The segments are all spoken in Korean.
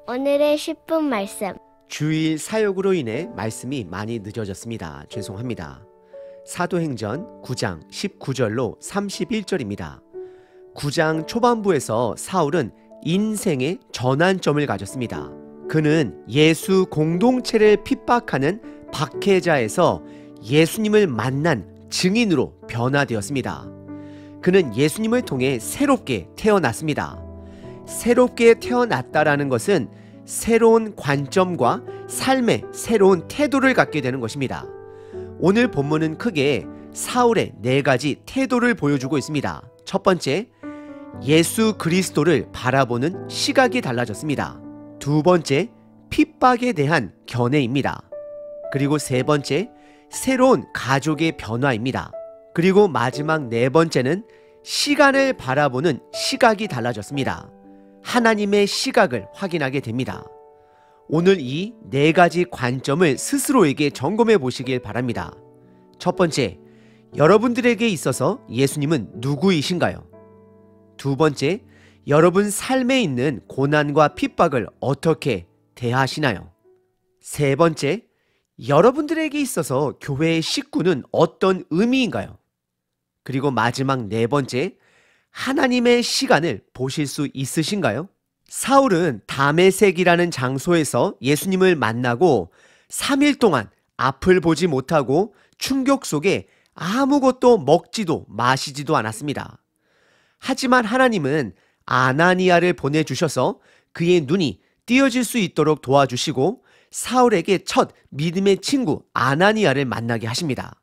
오늘의 10분 말씀. 주일 사역으로 인해 말씀이 많이 늦어졌습니다. 죄송합니다. 사도행전 9장 19절로 31절입니다. 9장 초반부에서 사울은 인생의 전환점을 가졌습니다. 그는 예수 공동체를 핍박하는 박해자에서 예수님을 만난 증인으로 변화되었습니다. 그는 예수님을 통해 새롭게 태어났습니다. 새롭게 태어났다라는 것은 새로운 관점과 삶의 새로운 태도를 갖게 되는 것입니다. 오늘 본문은 크게 사울의 4가지 태도를 보여주고 있습니다. 첫 번째, 예수 그리스도를 바라보는 시각이 달라졌습니다. 두 번째, 핍박에 대한 견해입니다. 그리고 세 번째, 새로운 가족의 변화입니다. 그리고 마지막 4번째는 시간을 바라보는 시각이 달라졌습니다. 하나님의 시각을 확인하게 됩니다. 오늘 이 4가지 관점을 스스로에게 점검해 보시길 바랍니다. 첫 번째, 여러분들에게 있어서 예수님은 누구이신가요? 두 번째, 여러분 삶에 있는 고난과 핍박을 어떻게 대하시나요? 세 번째, 여러분들에게 있어서 교회의 식구는 어떤 의미인가요? 그리고 마지막 4번째, 하나님의 시간을 보실 수 있으신가요? 사울은 다메섹이라는 장소에서 예수님을 만나고 3일 동안 앞을 보지 못하고 충격 속에 아무것도 먹지도 마시지도 않았습니다. 하지만 하나님은 아나니아를 보내주셔서 그의 눈이 띄어질 수 있도록 도와주시고 사울에게 첫 믿음의 친구 아나니아를 만나게 하십니다.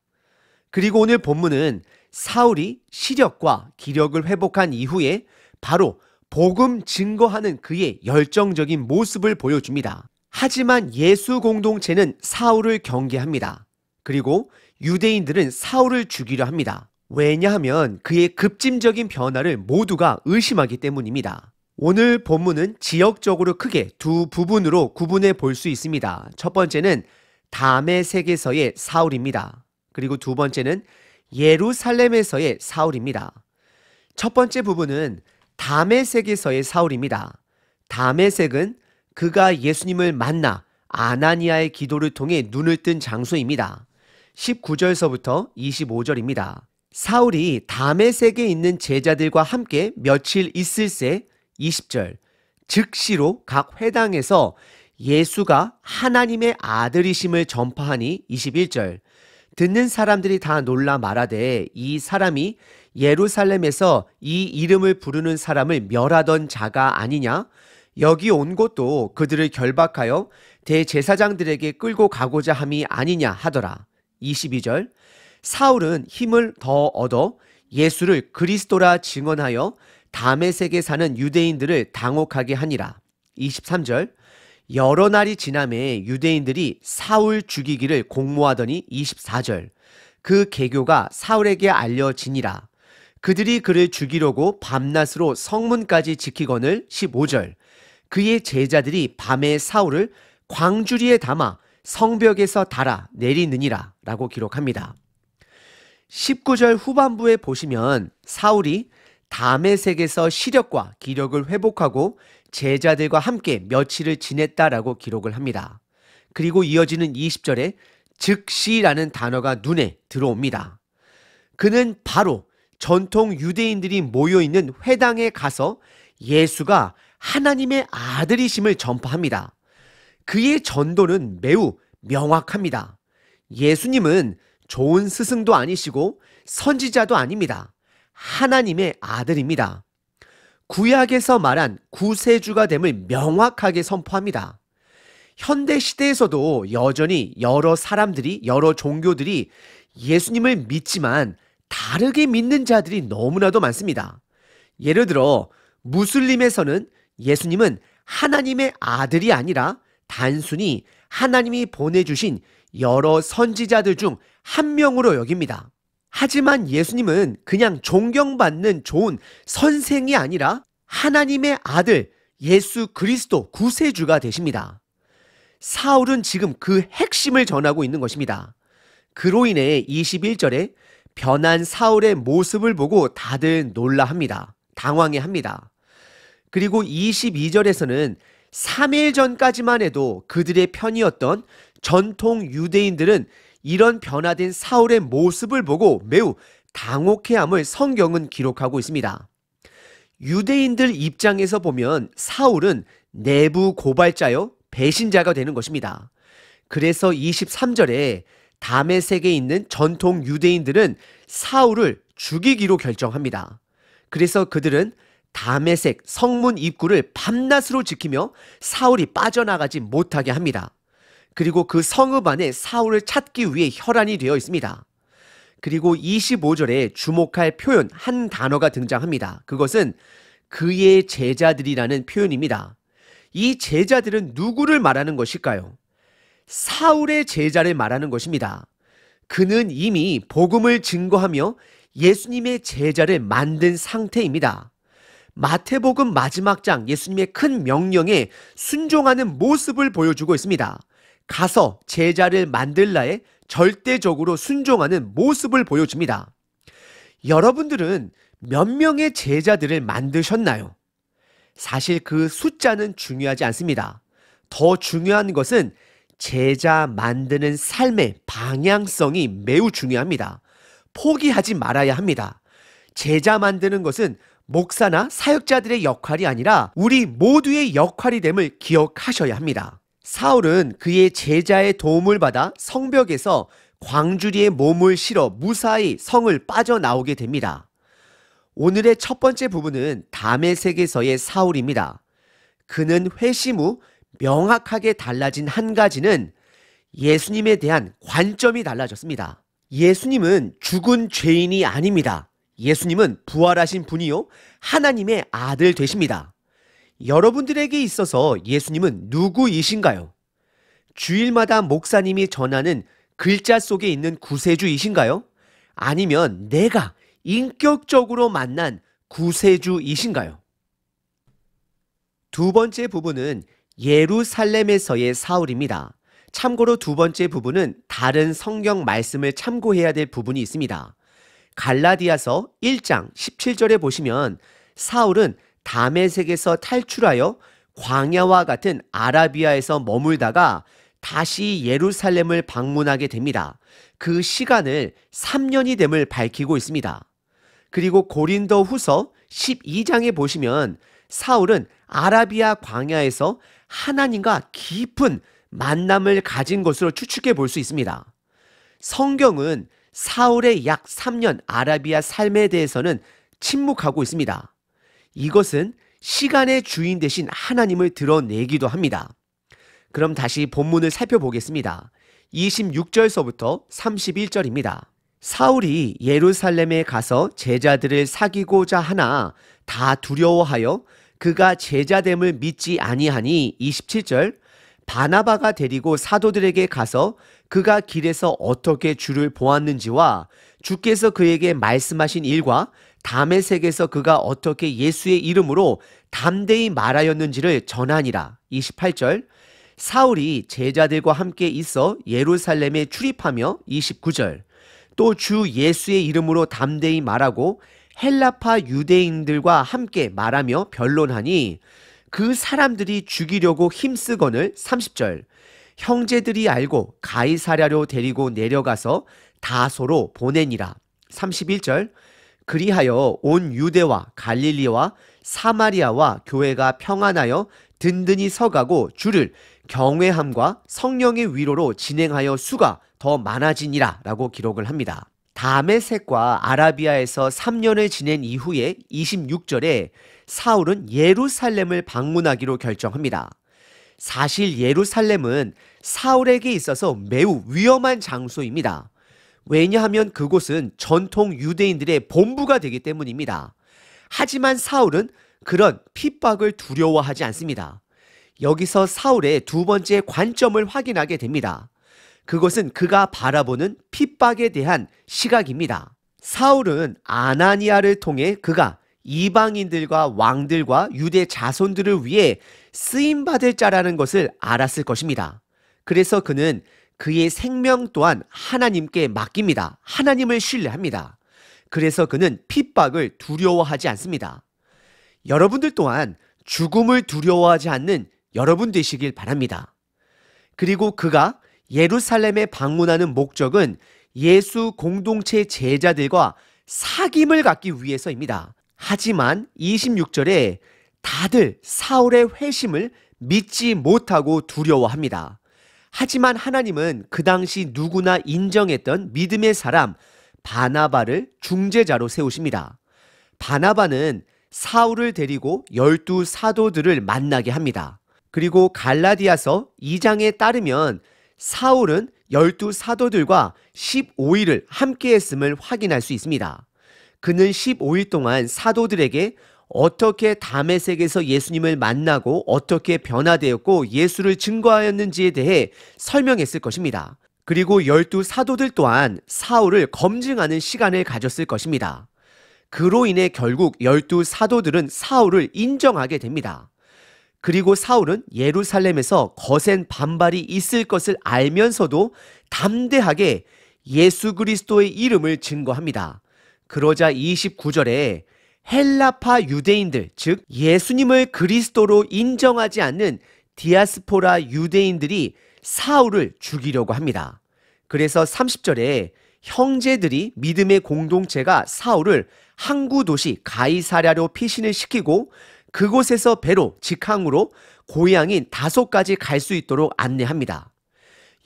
그리고 오늘 본문은 사울이 시력과 기력을 회복한 이후에 바로 복음 증거하는 그의 열정적인 모습을 보여줍니다. 하지만 예수 공동체는 사울을 경계합니다. 그리고 유대인들은 사울을 죽이려 합니다. 왜냐하면 그의 급진적인 변화를 모두가 의심하기 때문입니다. 오늘 본문은 지역적으로 크게 두 부분으로 구분해 볼 수 있습니다. 첫 번째는 다메섹에서의 사울입니다. 그리고 두 번째는 예루살렘에서의 사울입니다. 첫 번째 부분은 다메섹에서의 사울입니다. 다메섹은 그가 예수님을 만나 아나니아의 기도를 통해 눈을 뜬 장소입니다. 19절서부터 25절입니다. 사울이 다메섹에 있는 제자들과 함께 며칠 있을새 20절, 즉시로 각 회당에서 예수가 하나님의 아들이심을 전파하니 21절, 듣는 사람들이 다 놀라 말하되 이 사람이 예루살렘에서 이 이름을 부르는 사람을 멸하던 자가 아니냐? 여기 온 것도 그들을 결박하여 대제사장들에게 끌고 가고자 함이 아니냐 하더라. 22절, 사울은 힘을 더 얻어 예수를 그리스도라 증언하여 다메섹에 사는 유대인들을 당혹하게 하니라. 23절, 여러 날이 지남에 유대인들이 사울 죽이기를 공모하더니 24절, 그 계교가 사울에게 알려지니라. 그들이 그를 죽이려고 밤낮으로 성문까지 지키거늘 15절, 그의 제자들이 밤에 사울을 광주리에 담아 성벽에서 달아 내리느니라 라고 기록합니다. 19절 후반부에 보시면 사울이 다메섹에서 시력과 기력을 회복하고 제자들과 함께 며칠을 지냈다라고 기록을 합니다. 그리고 이어지는 20절에 즉시라는 단어가 눈에 들어옵니다. 그는 바로 전통 유대인들이 모여있는 회당에 가서 예수가 하나님의 아들이심을 전파합니다. 그의 전도는 매우 명확합니다. 예수님은 좋은 스승도 아니시고 선지자도 아닙니다. 하나님의 아들입니다. 구약에서 말한 구세주가 됨을 명확하게 선포합니다. 현대 시대에서도 여전히 여러 사람들이, 여러 종교들이 예수님을 믿지만 다르게 믿는 자들이 너무나도 많습니다. 예를 들어 무슬림에서는 예수님은 하나님의 아들이 아니라 단순히 하나님이 보내주신 여러 선지자들 중 한 명으로 여깁니다. 하지만 예수님은 그냥 존경받는 좋은 선생이 아니라 하나님의 아들 예수 그리스도 구세주가 되십니다. 사울은 지금 그 핵심을 전하고 있는 것입니다. 그로 인해 21절에 변한 사울의 모습을 보고 다들 놀라합니다. 당황해합니다. 그리고 22절에서는 3일 전까지만 해도 그들의 편이었던 전통 유대인들은 이런 변화된 사울의 모습을 보고 매우 당혹해함을 성경은 기록하고 있습니다. 유대인들 입장에서 보면 사울은 내부 고발자요, 배신자가 되는 것입니다. 그래서 23절에 다메섹에 있는 전통 유대인들은 사울을 죽이기로 결정합니다. 그래서 그들은 다메섹 성문 입구를 밤낮으로 지키며 사울이 빠져나가지 못하게 합니다. 그리고 그 성읍 안에 사울을 찾기 위해 혈안이 되어 있습니다. 그리고 25절에 주목할 표현 한 단어가 등장합니다. 그것은 그의 제자들이라는 표현입니다. 이 제자들은 누구를 말하는 것일까요? 사울의 제자를 말하는 것입니다. 그는 이미 복음을 증거하며 예수님의 제자를 만든 상태입니다. 마태복음 마지막 장 예수님의 큰 명령에 순종하는 모습을 보여주고 있습니다. 가서 제자를 만들라에 절대적으로 순종하는 모습을 보여줍니다. 여러분들은 몇 명의 제자들을 만드셨나요? 사실 그 숫자는 중요하지 않습니다. 더 중요한 것은 제자 만드는 삶의 방향성이 매우 중요합니다. 포기하지 말아야 합니다. 제자 만드는 것은 목사나 사역자들의 역할이 아니라 우리 모두의 역할이 됨을 기억하셔야 합니다. 사울은 그의 제자의 도움을 받아 성벽에서 광주리에 몸을 실어 무사히 성을 빠져나오게 됩니다. 오늘의 첫 번째 부분은 다메섹에서의 사울입니다. 그는 회심 후 명확하게 달라진 한 가지는 예수님에 대한 관점이 달라졌습니다. 예수님은 죽은 죄인이 아닙니다. 예수님은 부활하신 분이요 하나님의 아들 되십니다. 여러분들에게 있어서 예수님은 누구이신가요? 주일마다 목사님이 전하는 글자 속에 있는 구세주이신가요? 아니면 내가 인격적으로 만난 구세주이신가요? 두 번째 부분은 예루살렘에서의 사울입니다. 참고로 두 번째 부분은 다른 성경 말씀을 참고해야 될 부분이 있습니다. 갈라디아서 1장 17절에 보시면 사울은 다메섹에서 탈출하여 광야와 같은 아라비아에서 머물다가 다시 예루살렘을 방문하게 됩니다. 그 시간을 3년이 됨을 밝히고 있습니다. 그리고 고린도 후서 12장에 보시면 사울은 아라비아 광야에서 하나님과 깊은 만남을 가진 것으로 추측해 볼 수 있습니다. 성경은 사울의 약 3년 아라비아 삶에 대해서는 침묵하고 있습니다. 이것은 시간의 주인 되신 하나님을 드러내기도 합니다. 그럼 다시 본문을 살펴보겠습니다. 26절서부터 31절입니다. 사울이 예루살렘에 가서 제자들을 사귀고자 하나 다 두려워하여 그가 제자됨을 믿지 아니하니 27절 바나바가 데리고 사도들에게 가서 그가 길에서 어떻게 주를 보았는지와 주께서 그에게 말씀하신 일과 다메섹에서 그가 어떻게 예수의 이름으로 담대히 말하였는지를 전하니라. 28절 사울이 제자들과 함께 있어 예루살렘에 출입하며 29절 또 주 예수의 이름으로 담대히 말하고 헬라파 유대인들과 함께 말하며 변론하니 그 사람들이 죽이려고 힘쓰거늘 30절 형제들이 알고 가이사랴로 데리고 내려가서 다소로 보내니라. 31절 그리하여 온 유대와 갈릴리와 사마리아와 교회가 평안하여 든든히 서가고 주를 경외함과 성령의 위로로 진행하여 수가 더 많아지니라 라고 기록을 합니다. 다메섹과 아라비아에서 3년을 지낸 이후에 26절에 사울은 예루살렘을 방문하기로 결정합니다. 사실 예루살렘은 사울에게 있어서 매우 위험한 장소입니다. 왜냐하면 그곳은 전통 유대인들의 본부가 되기 때문입니다. 하지만 사울은 그런 핍박을 두려워하지 않습니다. 여기서 사울의 두 번째 관점을 확인하게 됩니다. 그것은 그가 바라보는 핍박에 대한 시각입니다. 사울은 아나니아를 통해 그가 이방인들과 왕들과 유대 자손들을 위해 쓰임받을 자라는 것을 알았을 것입니다. 그래서 그는 그의 생명 또한 하나님께 맡깁니다. 하나님을 신뢰합니다. 그래서 그는 핍박을 두려워하지 않습니다. 여러분들 또한 죽음을 두려워하지 않는 여러분 되시길 바랍니다. 그리고 그가 예루살렘에 방문하는 목적은 예수 공동체 제자들과 사귐을 갖기 위해서입니다. 하지만 26절에 다들 사울의 회심을 믿지 못하고 두려워합니다. 하지만 하나님은 그 당시 누구나 인정했던 믿음의 사람 바나바를 중재자로 세우십니다. 바나바는 사울을 데리고 12 사도들을 만나게 합니다. 그리고 갈라디아서 2장에 따르면 사울은 12 사도들과 15일을 함께 했음을 확인할 수 있습니다. 그는 15일 동안 사도들에게 어떻게 다메섹에서 예수님을 만나고 어떻게 변화되었고 예수를 증거하였는지에 대해 설명했을 것입니다. 그리고 12 사도들 또한 사울을 검증하는 시간을 가졌을 것입니다. 그로 인해 결국 12 사도들은 사울을 인정하게 됩니다. 그리고 사울은 예루살렘에서 거센 반발이 있을 것을 알면서도 담대하게 예수 그리스도의 이름을 증거합니다. 그러자 29절에 헬라파 유대인들, 즉 예수님을 그리스도로 인정하지 않는 디아스포라 유대인들이 사울을 죽이려고 합니다. 그래서 30절에 형제들이 믿음의 공동체가 사울을 항구 도시 가이사랴로 피신을 시키고 그곳에서 배로 직항으로 고향인 다소까지 갈 수 있도록 안내합니다.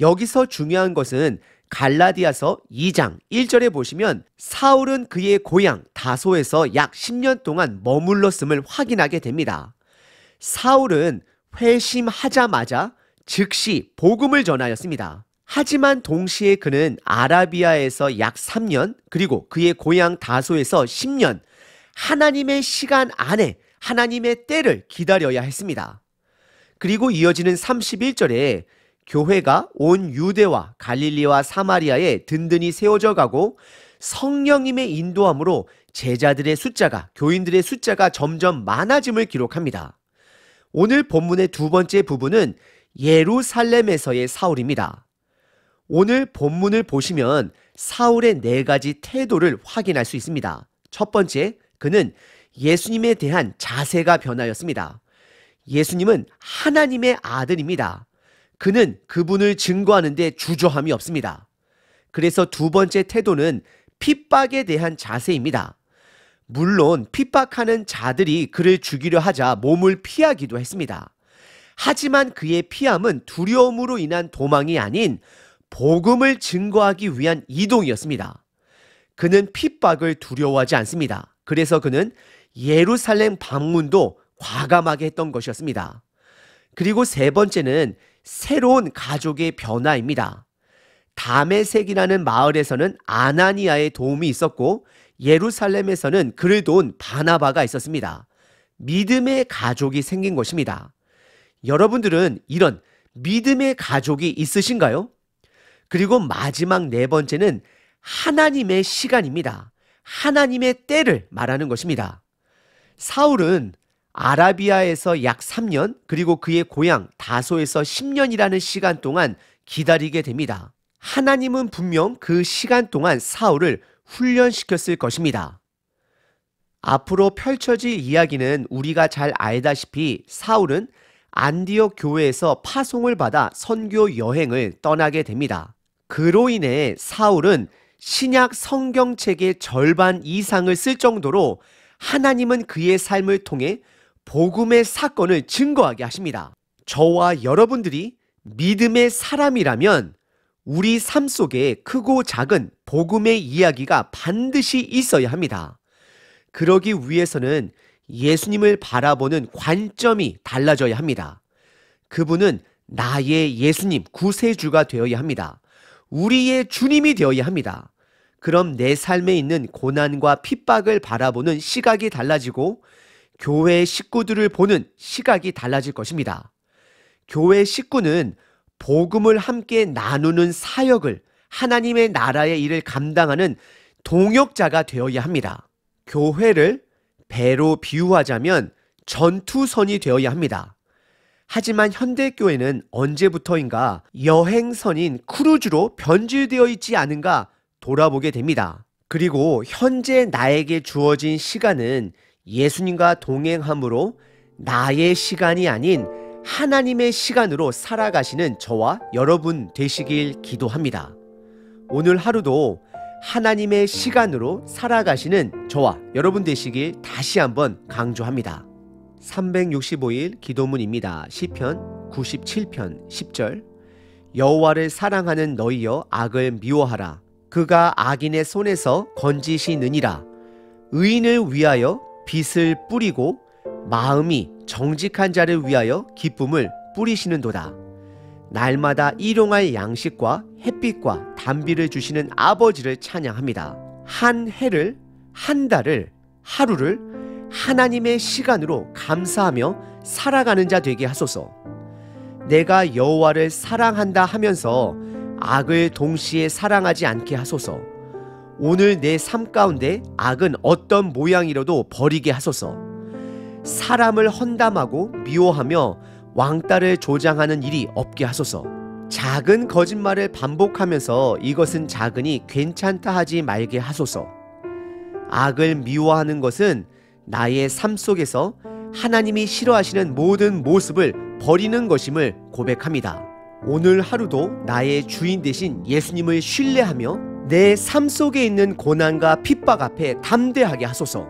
여기서 중요한 것은 갈라디아서 2장 1절에 보시면 사울은 그의 고향 다소에서 약 10년 동안 머물렀음을 확인하게 됩니다. 사울은 회심하자마자 즉시 복음을 전하였습니다. 하지만 동시에 그는 아라비아에서 약 3년 그리고 그의 고향 다소에서 10년 하나님의 시간 안에 하나님의 때를 기다려야 했습니다. 그리고 이어지는 31절에 교회가 온 유대와 갈릴리와 사마리아에 든든히 세워져 가고 성령님의 인도함으로 제자들의 숫자가, 교인들의 숫자가 점점 많아짐을 기록합니다. 오늘 본문의 두 번째 부분은 예루살렘에서의 사울입니다. 오늘 본문을 보시면 사울의 4가지 태도를 확인할 수 있습니다. 첫 번째, 그는 예수님에 대한 자세가 변하였습니다. 예수님은 하나님의 아들입니다. 그는 그분을 증거하는데 주저함이 없습니다. 그래서 두 번째 태도는 핍박에 대한 자세입니다. 물론 핍박하는 자들이 그를 죽이려 하자 몸을 피하기도 했습니다. 하지만 그의 피함은 두려움으로 인한 도망이 아닌 복음을 증거하기 위한 이동이었습니다. 그는 핍박을 두려워하지 않습니다. 그래서 그는 예루살렘 방문도 과감하게 했던 것이었습니다. 그리고 세 번째는 새로운 가족의 변화입니다. 다메섹이라는 마을에서는 아나니아의 도움이 있었고 예루살렘에서는 그를 도운 바나바가 있었습니다. 믿음의 가족이 생긴 것입니다. 여러분들은 이런 믿음의 가족이 있으신가요? 그리고 마지막 4번째는 하나님의 시간입니다. 하나님의 때를 말하는 것입니다. 사울은 아라비아에서 약 3년 그리고 그의 고향 다소에서 10년이라는 시간 동안 기다리게 됩니다. 하나님은 분명 그 시간 동안 사울을 훈련시켰을 것입니다. 앞으로 펼쳐질 이야기는 우리가 잘 알다시피 사울은 안디옥 교회에서 파송을 받아 선교 여행을 떠나게 됩니다. 그로 인해 사울은 신약 성경책의 절반 이상을 쓸 정도로 하나님은 그의 삶을 통해 복음의 사건을 증거하게 하십니다. 저와 여러분들이 믿음의 사람이라면 우리 삶 속에 크고 작은 복음의 이야기가 반드시 있어야 합니다. 그러기 위해서는 예수님을 바라보는 관점이 달라져야 합니다. 그분은 나의 예수님, 구세주가 되어야 합니다. 우리의 주님이 되어야 합니다. 그럼 내 삶에 있는 고난과 핍박을 바라보는 시각이 달라지고 교회 식구들을 보는 시각이 달라질 것입니다. 교회 식구는 복음을 함께 나누는 사역을 하나님의 나라의 일을 감당하는 동역자가 되어야 합니다. 교회를 배로 비유하자면 전투선이 되어야 합니다. 하지만 현대교회는 언제부터인가 여행선인 크루즈로 변질되어 있지 않은가 돌아보게 됩니다. 그리고 현재 나에게 주어진 시간은 예수님과 동행함으로 나의 시간이 아닌 하나님의 시간으로 살아가시는 저와 여러분 되시길 기도합니다. 오늘 하루도 하나님의 시간으로 살아가시는 저와 여러분 되시길 다시 한번 강조합니다. 365일 기도문입니다. 시편 97편 10절. 여호와를 사랑하는 너희여 악을 미워하라. 그가 악인의 손에서 건지시느니라. 의인을 위하여 빛을 뿌리고 마음이 정직한 자를 위하여 기쁨을 뿌리시는도다. 날마다 일용할 양식과 햇빛과 단비를 주시는 아버지를 찬양합니다. 한 해를, 한 달을, 하루를 하나님의 시간으로 감사하며 살아가는 자 되게 하소서. 내가 여호와를 사랑한다 하면서 악을 동시에 사랑하지 않게 하소서. 오늘 내 삶 가운데 악은 어떤 모양이라도 버리게 하소서. 사람을 헌담하고 미워하며 왕따를 조장하는 일이 없게 하소서. 작은 거짓말을 반복하면서 이것은 작으니 괜찮다 하지 말게 하소서. 악을 미워하는 것은 나의 삶 속에서 하나님이 싫어하시는 모든 모습을 버리는 것임을 고백합니다. 오늘 하루도 나의 주인 되신 예수님을 신뢰하며 내 삶 속에 있는 고난과 핍박 앞에 담대하게 하소서.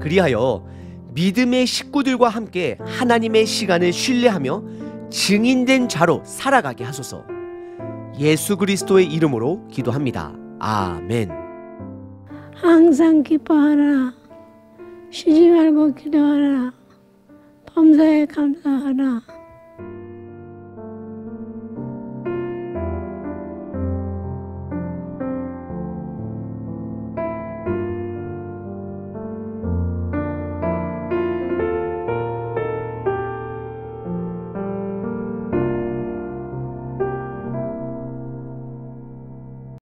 그리하여 믿음의 식구들과 함께 하나님의 시간을 신뢰하며 증인된 자로 살아가게 하소서. 예수 그리스도의 이름으로 기도합니다. 아멘. 항상 기뻐하라. 쉬지 말고 기도하라. 범사에 감사하라.